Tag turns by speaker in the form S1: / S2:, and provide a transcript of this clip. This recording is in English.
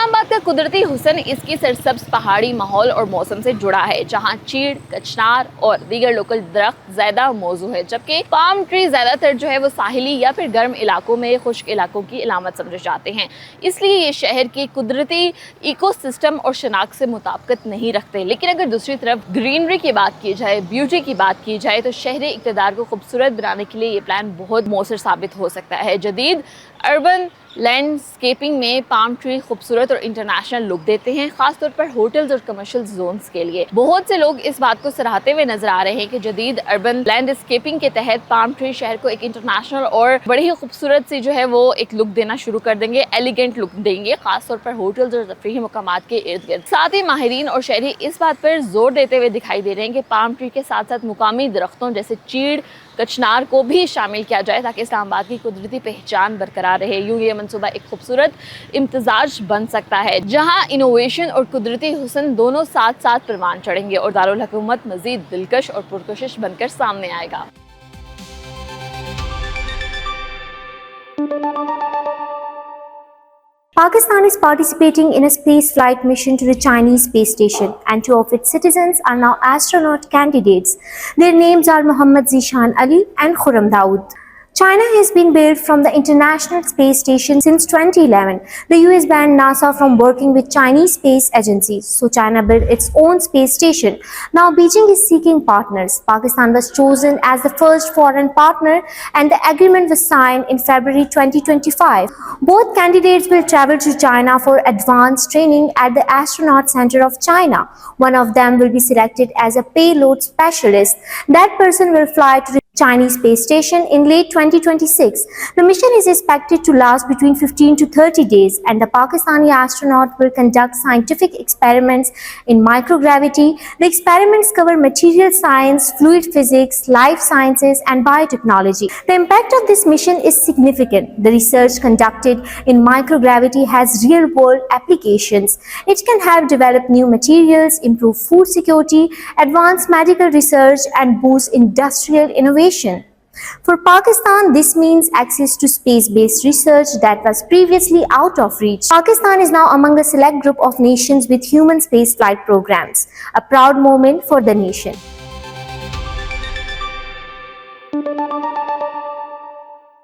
S1: اسلام آباد کا قدرتی حسن اس کی سرسبز پہاڑی ماحول اور موسم سے جڑا ہے، جہاں چیڑ، کچنار اور دیگر لوکل درخت زیادہ موزوں ہے، جبکہ پام ٹری زیادہ تر جو ہے وہ ساحلی یا پھر گرم علاقوں میں خشک علاقوں کی علامت سمجھے جاتے ہیں۔ اس لیے یہ شہر کی قدرتی ایکو سسٹم اور شناخت سے مطابقت نہیں رکھتے۔ لیکن اگر دوسری طرف گرینری کی بات کی جائے، بیوٹی کی بات کی جائے، تو شہری اقتدار کو خوبصورت بنانے کے لیے یہ پلان بہت مؤثر ثابت ہو سکتا ہے۔ جدید اربن لینڈسکیپنگ میں پام ٹری خوبصورت اور انٹرنیشنل لک دیتے ہیں، خاص طور پر ہوٹلز اور کمرشل زونز کے لیے۔ بہت سے لوگ اس بات کو سراہتے ہوئے نظر آ رہے ہیں کہ جدید اربن لینڈسکیپنگ کے تحت پام ٹری شہر کو ایک انٹرنیشنل اور بڑی ہی خوبصورت سی جو ہے وہ ایک لک دینا شروع کر دیں گے، ایلیگنٹ لک دیں گے، خاص طور پر ہوٹلز اور تفریحی مقامات کے ارد گرد۔ ساتھ ہی ماہرین اور شہری اس بات پر زور دیتے ہوئے دکھائی دے رہے ہیں کہ پام ٹری کے ساتھ ساتھ مقامی درختوں جیسے چیڑ، کچنار کو بھی شامل کیا جائے تاکہ اسلام آباد کی قدرتی پہچان برقرار رہے۔ یوں یہ منصوبہ ایک خوبصورت امتزاج بن سکتا ہے جہاں انوویشن اور قدرتی حسن دونوں ساتھ ساتھ پروان چڑھیں گے اور دارالحکومت مزید دلکش اور پرکشش بن کر سامنے آئے گا۔
S2: Pakistan is participating in a space flight mission to the Chinese space station, and two of its citizens are now astronaut candidates. Their names are Mohammad Zishan Ali and Khurram Dawood. China has been barred from the International Space Station since 2011. The US banned NASA from working with Chinese space agencies, so China built its own space station. Now Beijing is seeking partners. Pakistan was chosen as the first foreign partner, and the agreement was signed in February 2025. Both candidates will travel to China for advanced training at the Astronaut Center of China. One of them will be selected as a payload specialist. That person will fly to the Chinese space station in late 2026. The mission is expected to last between 15 to 30 days, and the Pakistani astronaut will conduct scientific experiments in microgravity. The experiments cover material science, fluid physics, life sciences, and biotechnology. The impact of this mission is significant. The research conducted in microgravity has real-world applications. It can help develop new materials, improve food security, advance medical research, and boost industrial innovation. For Pakistan, this means access to space-based research that was previously out of reach. Pakistan is now among the select group of nations with human spaceflight programs, a proud moment for the nation.